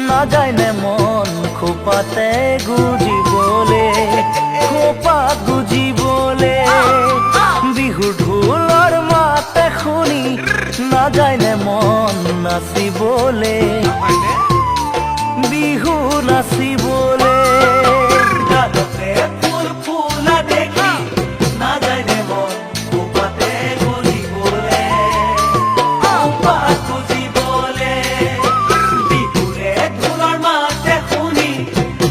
না যায় না মন খোপাতে গুজি বলে, খোপা গুজি বলে বিহু ঢোলৰ মাতে শুনি না যায় না মন নাচি বলে, বিহু নাচি বলে গালতে ফুল ফুলা দেখি না যায় না মন খোপাতে গুজি বলে, খোপা গুজি বলে বিহুরে ঢোলৰ মাতে শুনি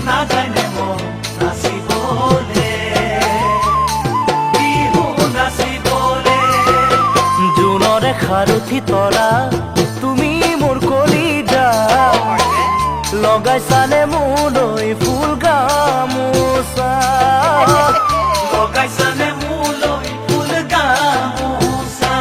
না যায় না মন নাচি বলে, বিহু নাচি বলে জোনৰে খাৰুথি তৰা তুমি মোৰ কলিজা লগাইছানে মোলৈ ফুল গামোচা, লগাইছানে মোলৈ ফুল গামোচা।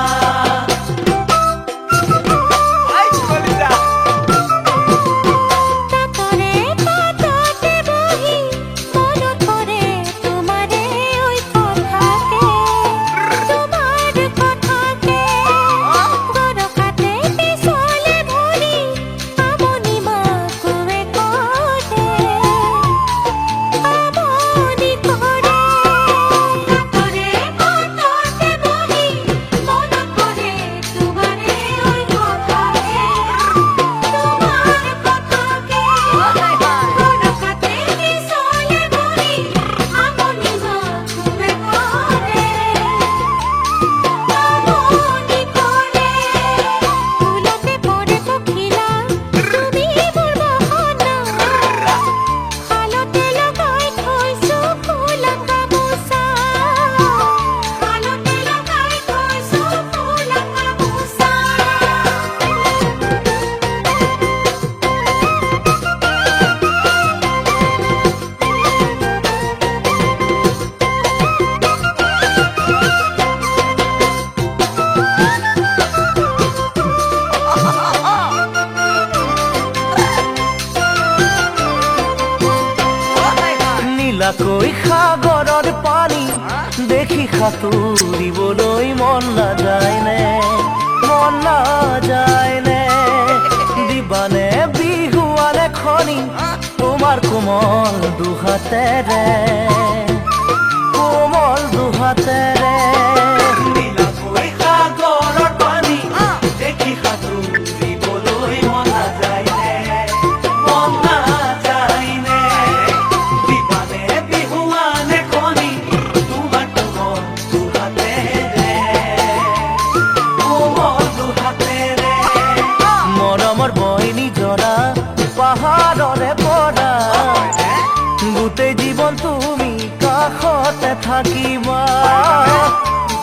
নীলাকৈ সাগৰৰ পানী দেখি সাঁতুৰিবলৈ মন নাযায়নে, মন নাযায়নে দিবানে বিহুৱানে খনি তোমাৰ কোমল দুহাতেৰে, কোমল দুহাতেৰে নীলাকৈ সাগৰৰ পানী দেখি সাঁতুৰিবলৈ মন নাযায়নে, মন নাযায়নে দিবানে বিহুৱানে খনি তোমাৰ কোমল দুহাতেৰে, কোমল দুহাতেৰে মৰমৰ বৈনী জৰা পাহাৰৰে পৰা গোটেই জীৱন তুমি কাষতে থাকিবা,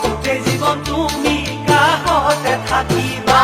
গোটেই জীৱন তুমি কাষতে থাকিবা।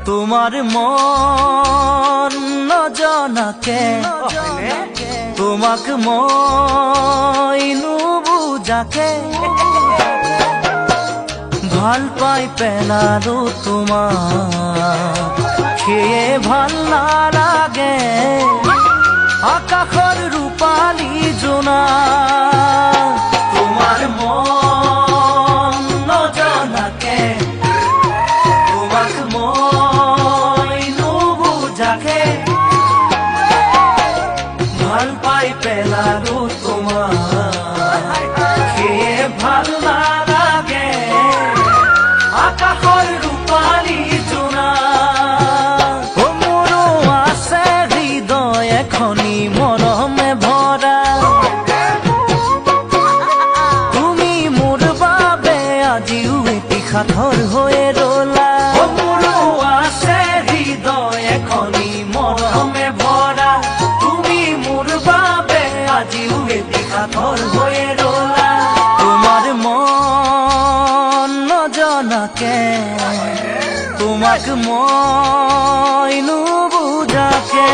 তোমার মন নজনাকে তোমাক মই নুবুজি যাকে ভাল পাই পেলালো তোমাক সেয়ে ভাল নালাগে আকাশৰ ৰূপালী জোনা তোমাৰ মন নজনাকে তোমাক মই নুবুজাকে ভাল পাই পেলালো তোমাক সেয়ে ভাল নালাগে আকাশৰ ৰূপালী জোনা মোৰো আছে হৃদয় এখনি মৰমে ভৰা তুমি মোৰ বাবে আজিও এটি সাঁথৰ হৈয়ে ৰলা মোৰো আছে হৃদয় এখনি মৰমে ভৰা তুমি মোৰ বাবে আজিও এটি সাঁথৰ হৈয়ে ৰলা তোমাৰ মন নজনাকে তোমাক মই নুবুজাকে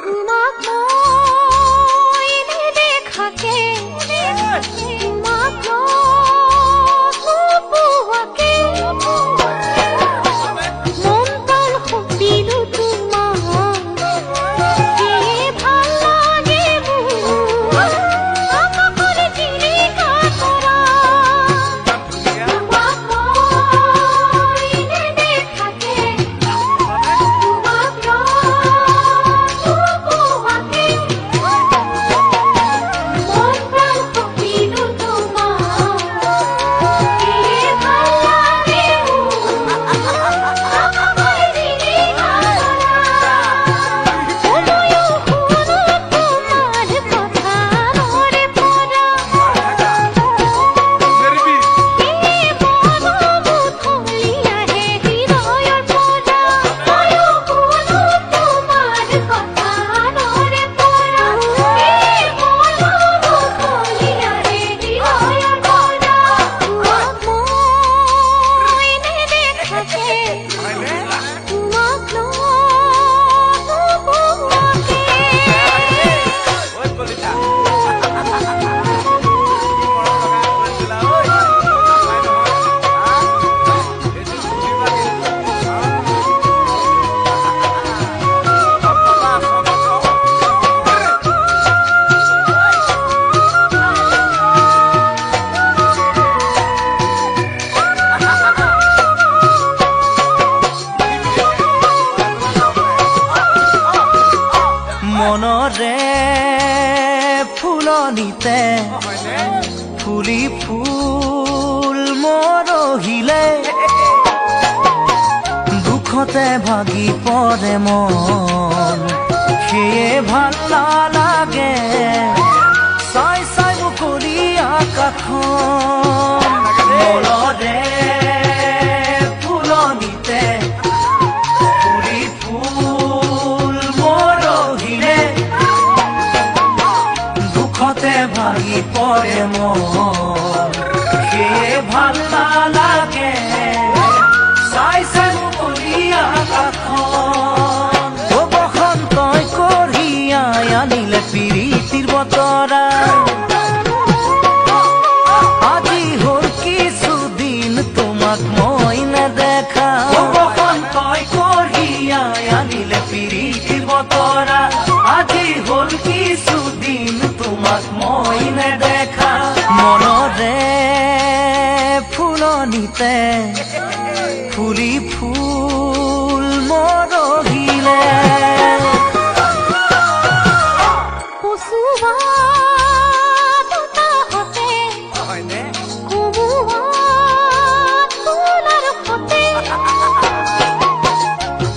তোমাক মই নেদেখাকে তোমাক নোপোৱাকে মন প্ৰাণ সঁপিলো তোমাক সেয়ে ভাল লাগে মোৰ আকাশৰ জিলিকা তৰা তোমাক মই নেদেখাকে তোমাক নোপোৱাকে মন প্ৰাণ সঁপিলো তোমাক সেয়ে ভাল লাগে মোৰ আকাশৰ জিলিকা তৰা ময়ো শুনো তোমাৰ কথা নৰে পৰা সেয়ে মনমুঠলি আহে হৃদয়ৰ পৰা ময়ো শুনো তোমাৰ কথা নৰে পৰা সেয়ে মনমুঠলি আহে হৃদয়ৰ পৰা তোমাক মই নেদেখাকে তোমাক নোপোৱাকে মনৰে ফুলনিতে ফুলি ফুল মৰহিলে দুখতে ভাগি পৰে মন সেয়ে ভাল নালাগে চাই চাই মুকলি আকাশখন মনৰে ফুলনিতে ফুলি ফুল মৰহিলে দুখতে ভাগি পৰে মন সেয়ে ভাল নালাগে চাই চাই মুকলি আকাশখন বসন্তই কঢ়িয়াই আনিলে প্ৰীতিৰ বতৰা আজি হ'ল কিছুদিন তোমাক মই নেদেখা বসন্তই কঢ়িয়াই আনিলে প্ৰীতিৰ বতৰা আজি হ'ল কিছুদিন তোমাক মই নেদেখা মনৰে ফুলনিতে ফুলি ফুল মৰহিলে কচুৱা বতাহতে কোমোৱা ফুলৰ সতে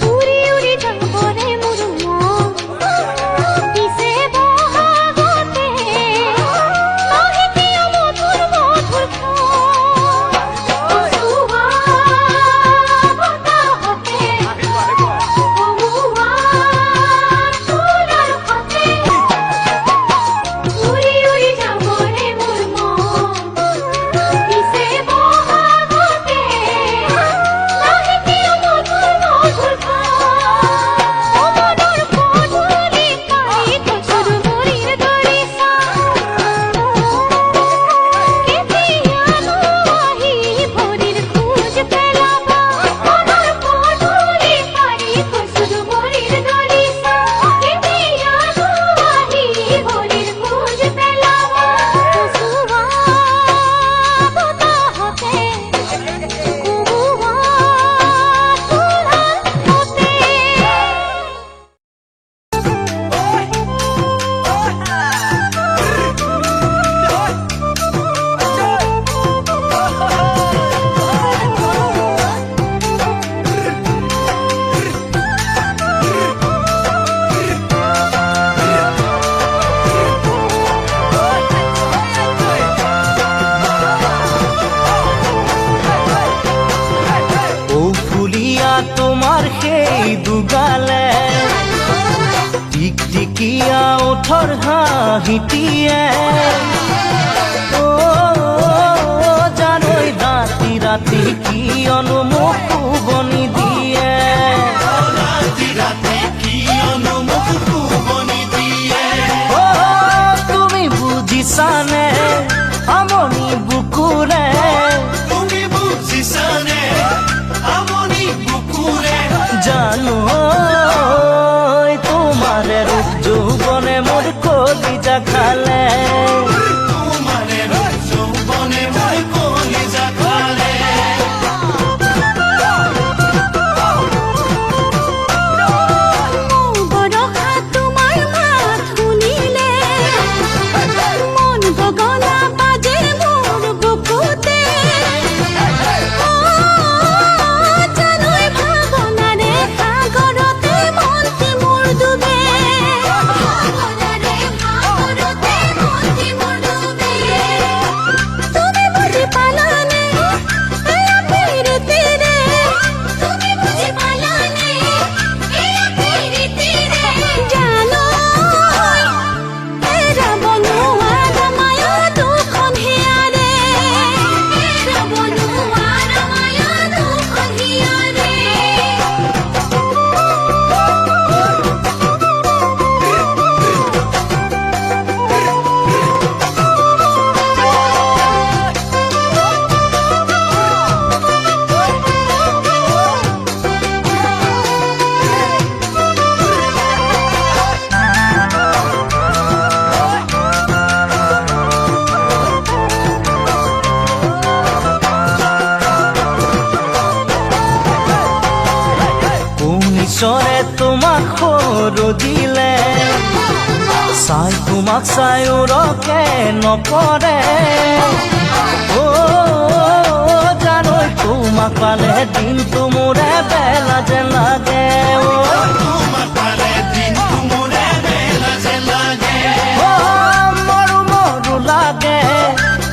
উৰি উৰি যাবৰে মোৰ মন পিছে বহাগতে নাহে কিয় মধুৰ মধুৰ কচুৱা বতাহতে কোমোৱা হাঁহিটিয়ে ও জানৈ ৰাতি ৰাতি কিয়নো মোক শুৱনি দিয়ে ও তুমি বুজিছানে আমনি বুকুৰে জানো তোমাৰ ৰূপ যৌবনে মোৰ কলিজা খালে বৰষা তোমাৰ মাত শুনিলে মন গগনা বাজে মোৰ বুকুতে জানৈ ভাৱনাৰে সাগৰতে মনটি মোৰ ডুবে তুমি বুজি পালানে এয়া প্ৰীতিৰে তুমি বুজি পালানে এয়া প্ৰীতিৰে জানৈ এৰাব নোৱাৰা মায়া দুখন হিয়াৰে এৰাব নোৱাৰা মায়া দুখন হিয়াৰে ঈশ্বৰে তোমাক সৰু দিলে চাই তোমাক চায়ো ৰকে নপৰে ও জানৈ তোমাক পালে দিনটো মোৰে বেলা যেন লাগে ও মৰো মৰো লাগে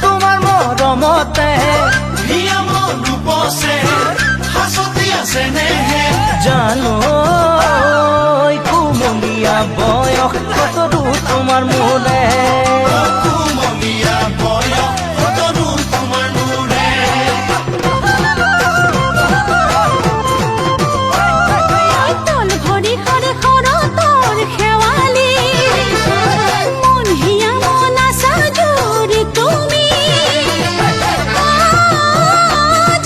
তোমাৰ মৰমতে জানৈ কুমলীয়া বয়স কতৰো তোমাৰ মোৰে তল ভৰি সৰে শৰতৰ শেৱালি মন হিয়া মন আছা জুৰি তুমি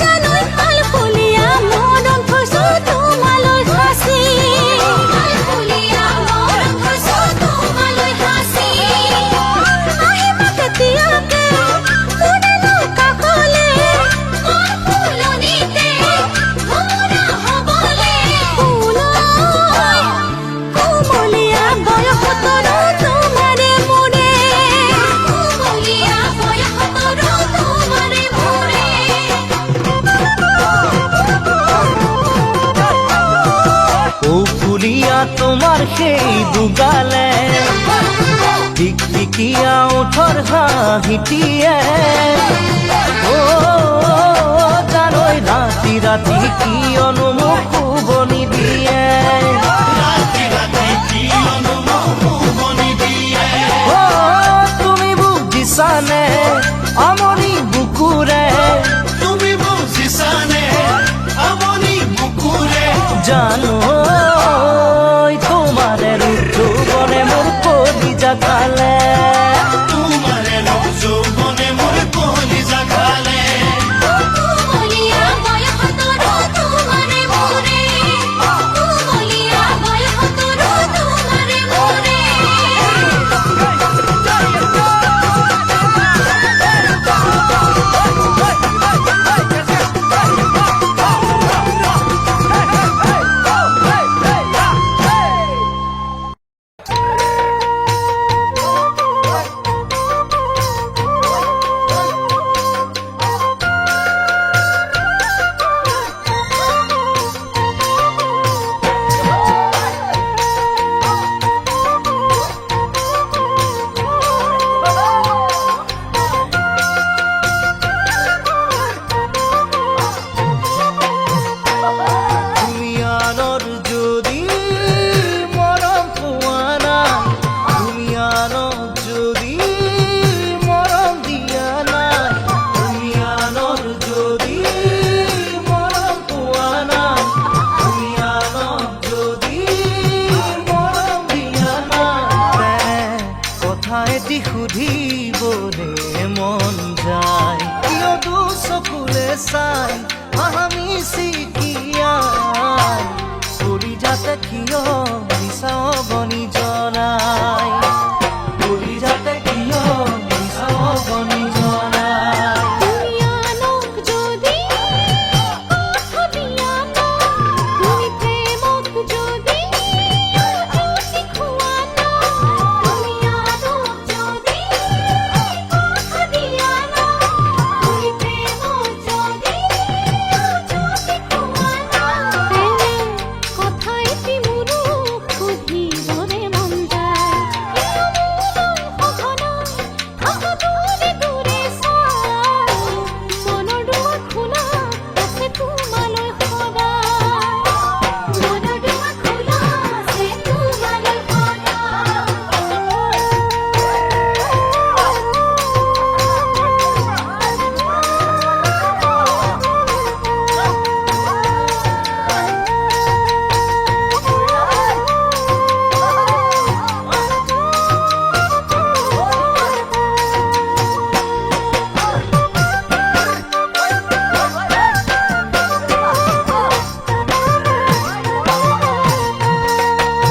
জানৈ ফালফুলীয়া মৰম থৈছো তোমালৈ সাঁচি ফালফুলীয়া মৰম থৈছো তোমালৈ সাঁচি আহিবা কেতিয়াকে শুনিলো কাষলে মোৰ ফুলনিতে ভোমোৰা হ'বলে ফুলই কুমলীয়া বয়সতৰো তোমাৰে মোৰে কুমলীয়া বয়সতৰো তোমাৰে মোৰে ও ফুলিয়া তোমাৰ সেই দুগালে টিকটিকিয়া ওঠৰ হাঁহিটিয়ে ও জানৈ ৰাতি ৰাতি কিয়নো মোক শুৱনি দিয়ে ও তুমি বুজিছানে আমনি বুকুৰে জানৈ তোমাৰ ৰূপ যৌবনে মোৰ কলিজা খালে কুমলীয়া বয়সতৰো তোমাৰে দেখিবলে মন যায় কিয় দু চকুলে চাই হাহামি চিকিয়াই কৰি যাতে কিয় মিছাও বনি জনাই কৰি যাতে কিয় মিছাও বনি জনাই তুমি আনক যদি কথা দিয়া না, তুমি প্রেমক যদি অতি খোৱা না, তুমি আনক যদি কথা দিয়া না, তুমি প্ৰেমক যদি অতি খোৱা না, তেনে কথা এটি মোৰো সুধিবৰে মন যায় সঘনাই থকা দূৰে দূৰে চাই মনৰ দুৱাৰ খোলা আছে তোমালৈ সদায় মনৰ দুৱাৰ খোলা আছে তোমালৈ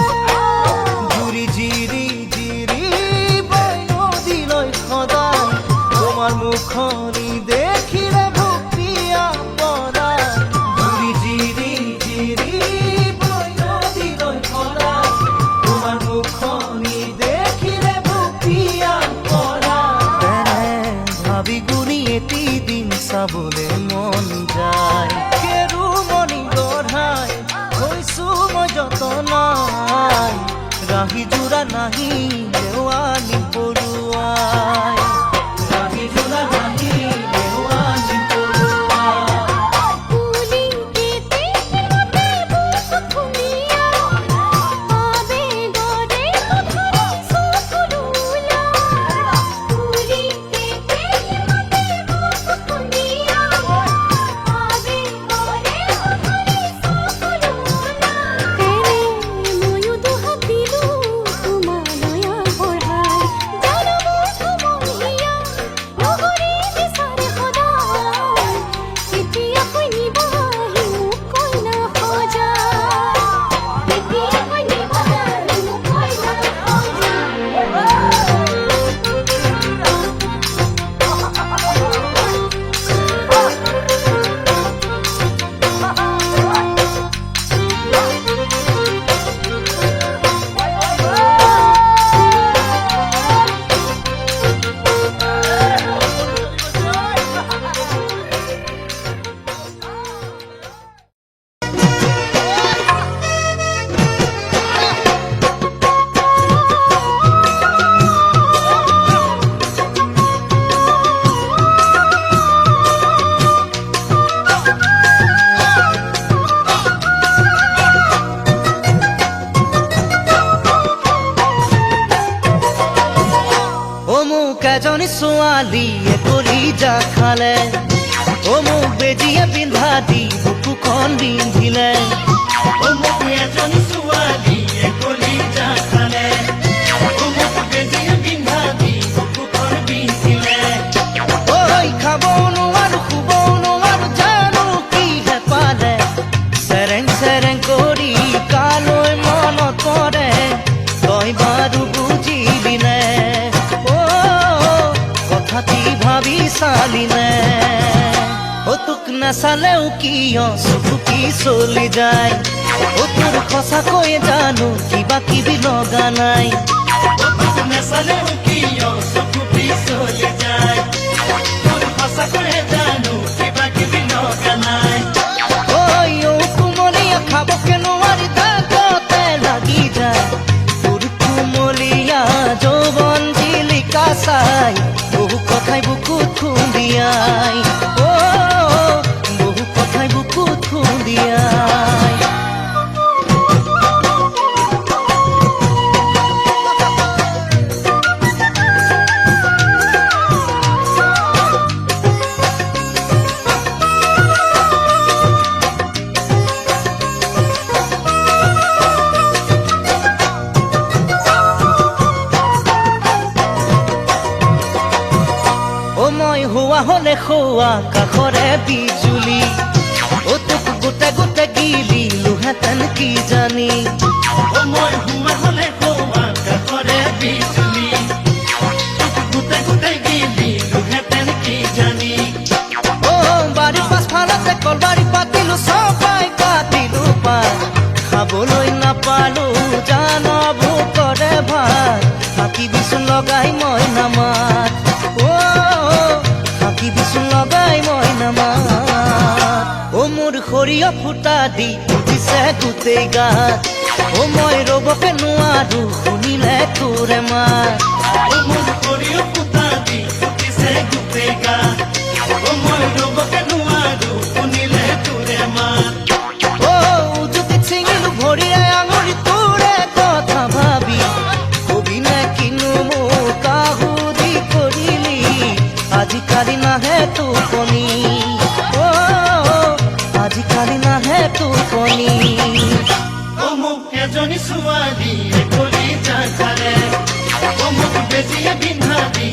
জুৰি জিৰি জিৰি বয়দিলৈ সদায় তোমাৰ মুখনি দেখিলে ভক্তিয়া পৰাই জুৰি জিৰি জিৰি বয়দিলৈ সদায় তোমাৰ মুখনি দেখিলে ভক্তিয়া পৰাই তেনে ভাবি গুণি এটি দিন চাবলে মন যায় কেৰুমণি গঢ়াই হৈছো মই যতনাই ৰাহি জোৰা নাহি দেৱানী পৰুৱাই ৰাহি জোৰা নাহি দেৱানী পৰুৱাই কুলি কেতে মতে বুক খুলিয়া আবেগৰে ধৰি চকুলোলা কুলি কেতে মতে বুক খুলিয়া আবেগৰে ধৰি চকুলোলা তেনে ময়ো দুহাত দিলো তোমালৈ আগবঢ়াই জানব সমহিয়া নগৰী বিচাৰে সদায় কেতিয়াকৈ নিবাহি মোক কইনা সজাই কেতিয়াকৈ নিবাহি মোক কইনা অমুক এজনী ছোৱালীয়ে কৰি যা খালে অমুক বেজিয়ে পিন্ধা দি বুকুখন পিন্ধিলে অমুক এজনী ছোৱালীয়ে কৰি যা খালে অমুক বেজিয়ে পিন্ধা দি বুকুখন পিন্ধিলে ঐ খাব নোৱাৰো শুব নোৱাৰো জানো কিহে পালে চেৰেং চেৰেং কৰি কালৈ মনত পৰে তই বাৰু বুজিলি নে কথাটি ভাবি চালিনে ও তোক নাচালেও কিয় চকুকি চলি যায় ও তোৰ সঁচাকৈ জানো কিবা কিবি লগা নাই ও তোক নাচালেও কিয় চকুকি চলি যায় তোৰ সঁচাকৈ জানো কিবা কিবি লগা নাই ঐ কুমলীয়া খাবকে নোৱাৰি তাকতে লাগি যায় তোৰ কুমলীয়া যৌৱন জিলিকা চাই বহু কথাই বুকুত খুন্দিয়াই বহু কথাই বুকুত খুন্দিয়াই হোৱা হলে খোৱা কাষৰে বিজুলি অ তোক গোটে গোটে গিলিলোহেঁতেন কি জানি মই হুৱা হলে হোৱা কাষৰে বিজুলি গোটে গোটে গিলিলোহেঁতেন কি জানি অ বাৰীৰ পাছফালতে কলবাৰী পাতিলো চবাই কাটিলো পাত খাবলৈ নাপালো জান ভোকৰে ভাত হাকি বিচু লগাই মই নামাত অ হাকি বিচু লগাই মই নামাত অ মোৰ সৰিয়হ ফুটা দি উঠিছে গোটেই গাত অ মই ৰবকে নোৱাৰো শুনিলে তোৰে মাত মোৰ সৰিয়হ ফুটা দি উঠিছে গোটেই গাত মই ৰবকে নোৱাৰো শুনিলে তোৰে মাত অ উজুতিত ছিঙিলো ভৰিৰে আঙুলি তোৰে কথা ভাবি কবি নে কিনো মোক আহুদি কৰিলি আজিকালি নাহে টোপনি অ আজিকালি নাহে টোপনি মোক এজনী ছোৱালীয়ে কলিজা খালে মোক বেজিয়ে বিন্ধা দি